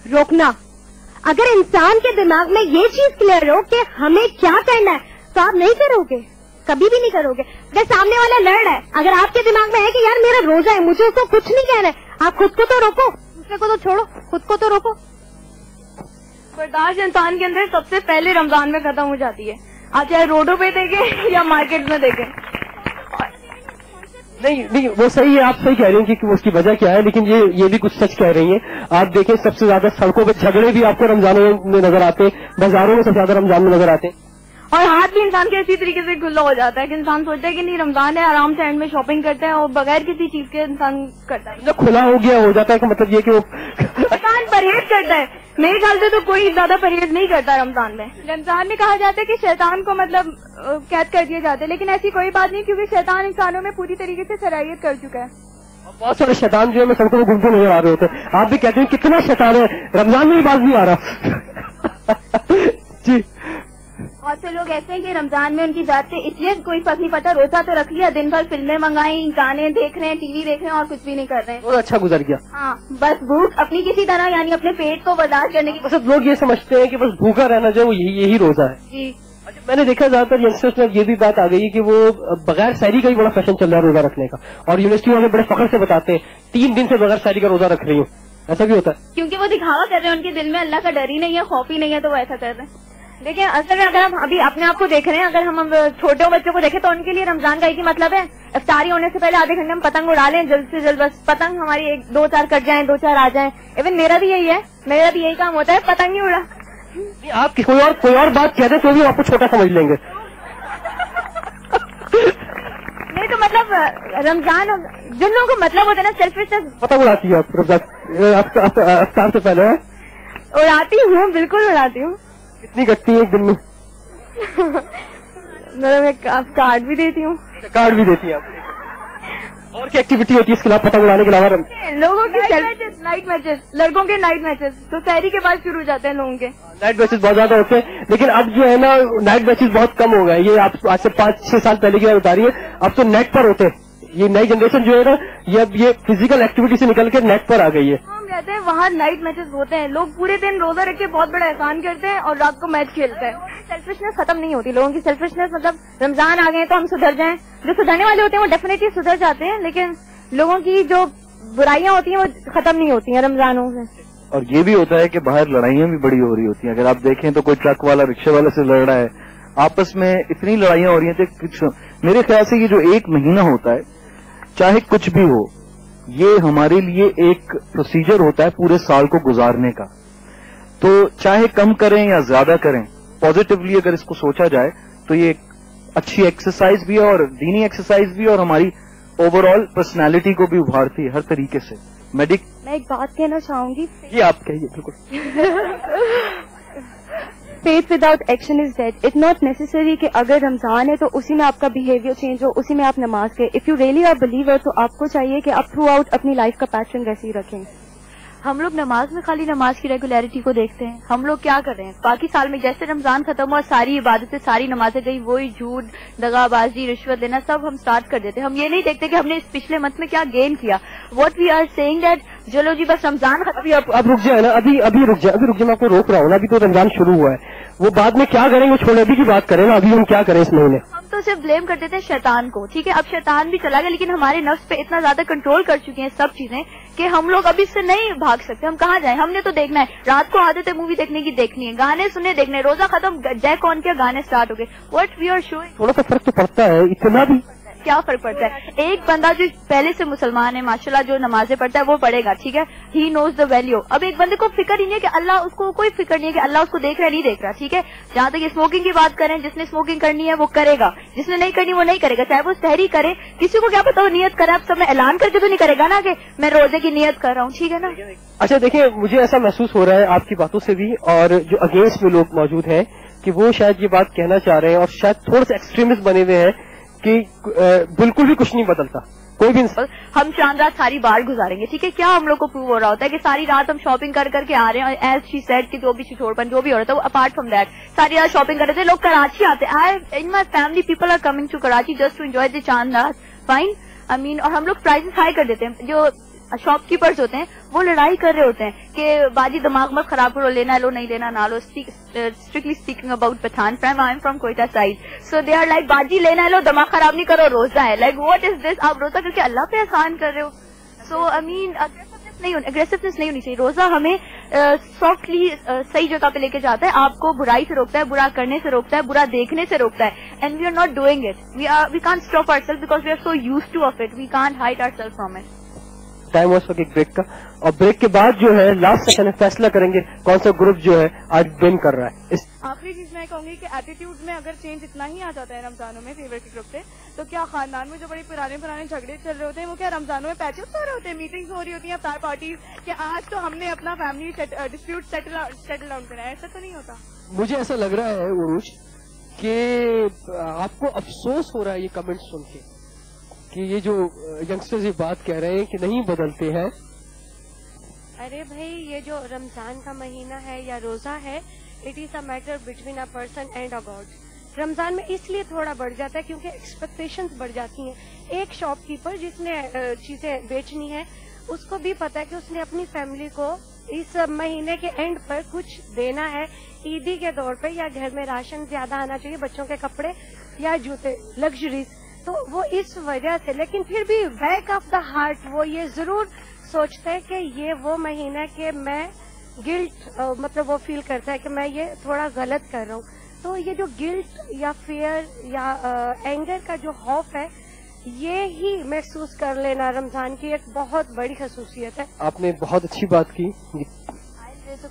रोकना। अगर इंसान के दिमाग में ये चीज क्लियर हो कि हमें क्या करना है तो आप नहीं करोगे, कभी भी नहीं करोगे। अगर सामने वाला लड़ है, अगर आपके दिमाग में है कि यार मेरा रोजा है, मुझे उसको कुछ नहीं कहना है, आप खुद को तो रोको, दूसरे को तो छोड़ो, खुद को तो रोको। बर्दाश्त इंसान के अंदर सबसे पहले रमजान में खत्म हो जाती है, आप चाहे रोडों पे देखें या मार्केट में देखें। नहीं वो सही है, आप सही कह रही हैं कि उसकी वजह क्या है, लेकिन ये भी कुछ सच कह रही हैं। आप देखें सबसे ज्यादा सड़कों पे झगड़े भी आपको रमजान में नजर आते हैं, बाजारों में सबसे ज्यादा रमजान में नजर आते हैं, और हाथ भी इंसान के इसी तरीके से खुला हो जाता है कि इंसान सोचता है कि नहीं रमजान है, आराम से एंड में शॉपिंग करते हैं और बगैर किसी चीज के इंसान करता है। जब खुला हो गया हो जाता है, मतलब ये कि वो इंसान परहेज करता है। मेरे ख्याल से तो कोई ज्यादा परहेज नहीं करता रमजान में। रमजान में कहा जाता है कि शैतान को मतलब कैद कर दिया जाता है, लेकिन ऐसी कोई बात नहीं, क्योंकि शैतान इंसानों में पूरी तरीके से सराहियत कर चुका है। बहुत सारे शैतान जो है सड़कों में घूमते नजर आ रहे होते हैं। आप भी कहते हैं कितना शैतान है, रमजान में ही बात नहीं आ रहा। जी बहुत से लोग ऐसे हैं कि रमजान में उनकी जात से इसलिए कोई फर्क नहीं पड़ता, रोजा तो रख लिया, दिन भर फिल्में मंगाई, गाने देख रहे हैं, टीवी देख रहे हैं और कुछ भी नहीं कर रहे हैं। बहुत अच्छा गुजर गया। हाँ, बस भूख अपनी किसी तरह यानी अपने पेट को बर्दाश्त करने की। बस लोग ये समझते हैं कि बस भूखा रहना जो यही रोजा है। जी अच्छा, मैंने देखा ज्यादातर यंगस्टर्स में ये भी बात आ गई है कि वो बगैर सहरी का ही बड़ा फैशन चल रहा है रोजा रखने का, और यूनिवर्सिटी वाले बड़े फख्र से बताते हैं 3 दिन से बगैर सहरी का रोजा रख रही हूँ। ऐसा भी होता है क्योंकि वो दिखावा कर रहे हैं, उनके दिल में अल्लाह का डर ही नहीं है, खौफ ही नहीं है, तो वो ऐसा कर रहे हैं। देखिए असल में अगर हम अभी अपने आप को देख रहे हैं, अगर हम छोटे बच्चों को देखें तो उनके लिए रमजान का एक ही मतलब है, इफ्तारी होने से पहले आधे घंटे में पतंग उड़ा लें जल्द से जल्द, बस पतंग हमारी 2-4 कट जाएं, 2-4 आ जाएं। इवन मेरा भी यही है, मेरा भी यही काम होता है, पतंग ही उड़ा। आप कोई और बात कहते तो भी आपको छोटा समझ लेंगे। नहीं तो मतलब रमजान जिन लोगों को मतलब होता है ना सेल्फिशनेस। पतंग उड़ाती है अफ्तार से पहले? उड़ाती हूँ, बिल्कुल उड़ाती हूँ। कितनी कटती है एक दिन में? मतलब मैं कार्ड भी देती हूँ। कार्ड भी देती है आप? और क्या एक्टिविटी होती है इसके अलावा, पतंग उड़ाने के अलावा? लोगों के नाइट मैचेस, लड़कों के नाइट मैचेस तो शहरी के बाद शुरू हो जाते हैं लोगों के। नाइट मैचेस बहुत ज्यादा होते हैं, लेकिन अब जो है ना नाइट मैचेस बहुत कम हो गए। ये आप आज से 5-6 साल पहले की बात बता रही है, अब तो नेट पर होते हैं। ये नई जनरेशन जो है ना ये फिजिकल एक्टिविटी से निकल के नेट पर आ गई है। हम कहते हैं वहाँ नाइट मैचेस होते हैं, लोग पूरे दिन रोजा रख के बहुत बड़ा एहसान करते हैं और रात को मैच खेलते हैं। सेल्फिशनेस खत्म नहीं होती लोगों की। सेल्फिशनेस मतलब रमजान आ गए तो हम सुधर जाएं, जो सुधरने वाले होते हैं वो डेफिनेटली सुधर जाते हैं, लेकिन लोगों की जो बुराइयां होती हैं वो खत्म नहीं होती हैं रमजानों से। और ये भी होता है कि बाहर लड़ाइयां भी बड़ी हो रही होती हैं। अगर आप देखें तो कोई ट्रक वाला रिक्शे वाले से लड़ रहा है, आपस में इतनी लड़ाइयां हो रही हैं। मेरे ख्याल से ये जो 1 महीना होता है, चाहे कुछ भी हो, ये हमारे लिए एक प्रोसीजर होता है पूरे साल को गुजारने का। तो चाहे कम करें या ज्यादा करें, पॉजिटिवली अगर इसको सोचा जाए तो ये एक अच्छी एक्सरसाइज भी है और दीनी एक्सरसाइज भी है, और हमारी ओवरऑल पर्सनालिटी को भी उभारती है हर तरीके से। मैं एक बात कहना चाहूंगी। ये आप कहिए। बिल्कुल। Faith without action is dead. It's not necessary कि अगर रमजान है तो उसी में आपका बिहेवियर चेंज हो, उसी में आप नमाज के। If you really are believer तो आपको चाहिए कि आप थ्रू आउट अपनी लाइफ का पैशन वैसे ही रखें। हम लोग नमाज में खाली नमाज की रेगुलरिटी को देखते हैं। हम लोग क्या कर रहे हैं बाकी साल में, जैसे रमजान खत्म हुआ सारी इबादतें, सारी नमाजें गई, वही झूठ, दगाबाजी, रिश्वत देना सब हम स्टार्ट कर देते हैं। हम ये नहीं देखते कि हमने इस पिछले मंथ में क्या गेन किया। What we are saying that चलो जी बस रमजान अभी अब रुक जाए ना, अभी रुक जाए, मैं आपको रोक रहा हूँ ना। अभी तो रमजान शुरू हुआ है, वो बाद में क्या करेंगे छोड़े, अभी की बात करें ना। अभी हम क्या करें इस महीने? हम तो सिर्फ ब्लेम कर देते हैं शैतान को, ठीक है। अब शैतान भी चला गया, लेकिन हमारे नफ्स पे इतना ज्यादा कंट्रोल कर चुके हैं सब चीजें कि हम लोग अभी इससे नहीं भाग सकते। हम कहाँ जाएं? हमने तो देखना है, रात को आदत है मूवी देखने की, देखनी है, गाने सुने देखने, रोजा खत्म जैक ऑन किया, गाने स्टार्ट हो गए। What we are showing. थोड़ा सा फर्क तो पड़ता है, इतना भी क्या फर्क पड़ता है? एक बंदा जो पहले से मुसलमान है माशाल्लाह, जो नमाजें पढ़ता है वो पढ़ेगा, ठीक है, ही नोज द वैल्यू। अब एक बंदे को फिक्र ही नहीं है कि अल्लाह, उसको कोई फिक्र नहीं है कि अल्लाह उसको देख रहा है नहीं देख रहा, ठीक है। जहां तक स्मोकिंग की बात करें, जिसने स्मोकिंग करनी है वो करेगा, जिसने नहीं करनी वो नहीं करेगा, चाहे वो सहरी करे। किसी को क्या पता वो नियत करे, आप सब में ऐलान करके तो नहीं करेगा ना कि मैं रोजे की नियत कर रहा हूँ, ठीक है ना। अच्छा देखिए, मुझे ऐसा महसूस हो रहा है आपकी बातों से भी, और जो अगेंस्ट में लोग मौजूद हैं कि वो शायद ये बात कहना चाह रहे हैं, और शायद थोड़े से एक्सट्रीमिस्ट बने हुए हैं कि बिल्कुल भी कुछ नहीं बदलता कोई भी। हम चांद रात सारी बार गुजारेंगे, ठीक है। क्या हम लोग को प्रूव हो रहा होता है कि सारी रात हम शॉपिंग कर करके आ रहे हैं, एज शी सेड कि जो भी छिछोड़पन जो भी हो रहा था, अपार्ट फ्रॉम दैट सारी रात शॉपिंग कर रहे थे। लोग कराची आते, I in my family people are coming to Karachi just to enjoy the chand raat, fine, I mean. और हम लोग प्राइसेस हाई कर देते हैं। जो शॉपकीपर्स होते हैं وہ لڑائی کر رہے ہوتے ہیں کہ باجی دماغ مت خراب کرو, لینا لو نہیں لینا نہ لو. Strictly speaking about Pathan from, I am from Quetta side, so they are like باجی لینا لو دماغ خراب نہیں کرو, روزہ ہے. لائک واٹ از دس, آپ روزہ کر کے اللہ پہ احسان کر رہے ہو. سو آئی مین اگریسونیس نہیں ہونی چاہیے. روزہ ہمیں سافٹلی صحیح جگہ پہ لے کے جاتا ہے, آپ کو برائی سے روکتا ہے, برا کرنے سے روکتا ہے, برا دیکھنے سے روکتا ہے. And we are not doing it, we can't stop our self because we are so used to of it, we can't hide our self from it. Time was ایک بریک کا, اور بریک کے بعد جو ہے لاسٹ سیشن میں فیصلہ کریں گے کون سا گروپ جو ہے آج ون کر رہا ہے. آخری چیز میں کہوں گی کہ ایٹیٹیوڈ میں اگر چینج اتنا ہی آ جاتا ہے رمضانوں میں فیور کے گروپ سے, تو کیا خاندان میں جو بڑے پرانے جھگڑے چل رہے ہوتے ہیں وہ کیا رمضانوں میں پیچز ہو رہے ہوتے ہیں, میٹنگز ہو رہی ہوتی ہیں افطار پارٹیز, کہ آج تو ہم نے اپنا فیملی ڈسپیوٹ سیٹل ڈاؤن کرا ہے, ایسا تو نہیں ہوتا. مجھے ایسا لگ رہا ہے عروج کہ آپ کو افسوس ہو رہا ہے یہ کمنٹ سن کے کہ یہ جو ینگسٹرز یہ بات کہہ رہے ہیں کہ نہیں بدلتے ہیں. ارے بھائی, یہ جو رمضان کا مہینہ ہے یا روزہ ہے, it is a matter between a person and a god. Ramzan میں اس لیے تھوڑا بڑھ جاتا ہے کیونکہ ایکسپیکٹیشنز بڑھ جاتی ہیں. ایک شاپ کیپر جس نے چیزیں بیچنی ہے, اس کو بھی پتا ہے کہ اس نے اپنی فیملی کو اس مہینے کے اینڈ پر کچھ دینا ہے, عیدی کے طور پہ, یا گھر میں راشن زیادہ آنا چاہیے, بچوں کے کپڑے یا جوتے, لگژریز. تو وہ اس وجہ سے, لیکن پھر بھی بیک آف دا ہارٹ وہ یہ ضرور سوچتا ہے کہ یہ وہ مہینہ کہ میں گلٹ, مطلب وہ فیل کرتا ہے کہ میں یہ تھوڑا غلط کر رہا ہوں. تو یہ جو گلٹ یا فیئر یا اینگر کا جو خوف ہے, یہ ہی محسوس کر لینا رمضان کی ایک بہت بڑی خصوصیت ہے. آپ نے بہت اچھی بات کی.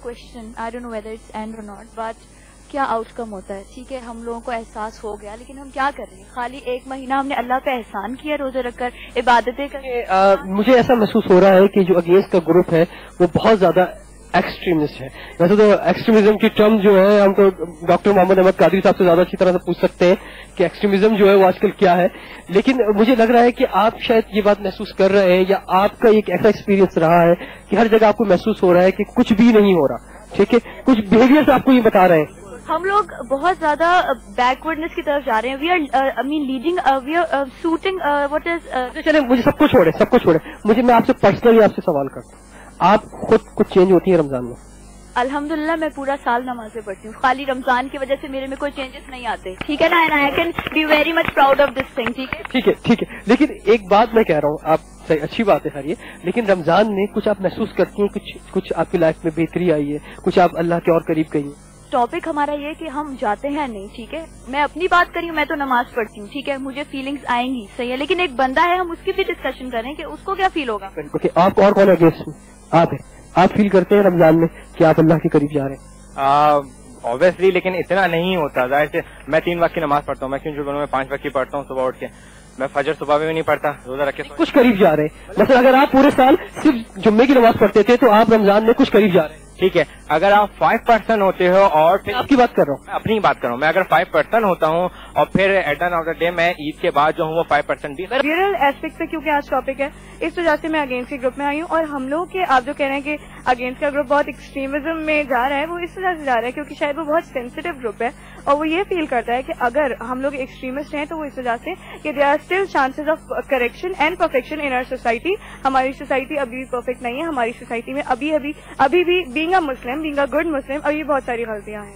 Question, I don't know whether it's and اور ناٹ, بٹ کیا آؤٹ کم ہوتا ہے؟ ٹھیک ہے, ہم لوگوں کو احساس ہو گیا, لیکن ہم کیا کر رہے ہیں؟ خالی ایک مہینہ ہم نے اللہ پہ احسان کیا روزے رکھ کر, عبادتیں کر. مجھے ایسا محسوس ہو رہا ہے کہ جو اگینسٹ کا گروپ ہے وہ بہت زیادہ ایکسٹریمسٹ ہے. ویسے تو ایکسٹریمزم کی ٹرم جو ہے ہم تو ڈاکٹر محمد احمد قادری صاحب سے زیادہ اچھی طرح سے پوچھ سکتے ہیں کہ ایکسٹریمزم جو ہے وہ آج کل کیا ہے, لیکن مجھے لگ رہا ہے کہ آپ شاید یہ بات محسوس کر رہے ہیں, یا آپ کا ایک ایسا ایکسپیرینس رہا ہے کہ ہر جگہ آپ کو محسوس ہو رہا ہے کہ کچھ بھی نہیں ہو رہا. ٹھیک ہے, کچھ بہیویئر آپ کو یہ بتا رہے ہیں. ہم لوگ بہت زیادہ بیکورڈنس کی طرف جا رہے ہیں. We are leading, we are suiting what is. چلے مجھے سب کچھ چھوڑے, مجھے میں آپ سے پرسنلی آپ سے سوال کرتا ہوں, آپ خود کچھ چینج ہوتی ہے رمضان میں؟ الحمدللہ میں پورا سال نمازیں پڑھتی ہوں, خالی رمضان کی وجہ سے میرے میں کوئی چینجز نہیں آتے. ٹھیک ہے نا, and I can be very much proud of this thing. ٹھیک ہے, لیکن ایک بات میں کہہ رہا ہوں, آپ صحیح اچھی بات ہے سر یہ, لیکن رمضان میں کچھ آپ محسوس کرتی ہیں, کچھ آپ کی لائف میں بہتری آئی ہے, کچھ آپ اللہ کے اور قریب گئی ہیں؟ ٹاپک ہمارا یہ کہ ہم جاتے ہیں نہیں. ٹھیک ہے, میں اپنی بات کری ہوں, میں تو نماز پڑھتی ہوں. ٹھیک ہے, مجھے فیلنگز آئیں گی, صحیح ہے, لیکن ایک بندہ ہے, ہم اس کی بھی ڈسکشن کریں کہ اس کو کیا فیل ہوگا. آپ اور کون اگینسٹ میں آپ ہیں, آپ فیل کرتے ہیں رمضان میں کہ آپ اللہ کے قریب جا رہے ہیں؟ obviously, لیکن اتنا نہیں ہوتا. ظاہر سے میں 3 وقت کی نماز پڑھتا ہوں, میں کیوں بولوں, میں 5 وقت کی پڑھتا ہوں صبح اٹھ کے. میں فجر صبح میں بھی نہیں پڑھتا, روزہ رکھ کے کچھ قریب جا رہے ہیں. مثلا اگر آپ پورے سال صرف جمعے کی نماز پڑھتے تھے تو آپ رمضان میں کچھ قریب جا رہے ہیں. ٹھیک ہے, اگر آپ 5% ہوتے ہو, اور پھر آپ کی بات کر رہا ہوں, میں اپنی بات کر رہا ہوں, میں اگر 5% ہوتا ہوں اور پھر at end of the day میں عید کے بعد جو ہوں وہ 5% بھی. ریئل ایسپیکٹ پہ کیونکہ آج ٹاپک ہے, اس وجہ سے میں اگینسٹ کے گروپ میں آئی ہوں. اور ہم لوگ کے آپ جو کہہ رہے ہیں کہ اگینسٹ کا گروپ بہت ایکسٹریمزم میں جا رہا ہے, وہ اس وجہ سے جا رہا ہے کیونکہ شاید وہ بہت سینسیٹیو گروپ ہے, اور وہ یہ فیل کرتا ہے کہ اگر ہم لوگ ایکسٹریمسٹ ہیں تو وہ اس وجہ سے کہ there are still chances of correction and perfection in our society. ہماری سوسائٹی ابھی بھی پرفیکٹ نہیں ہے, ہماری سوسائٹی میں ابھی بھی being a Muslim, being a good Muslim, ابھی بہت ساری غلطیاں ہیں.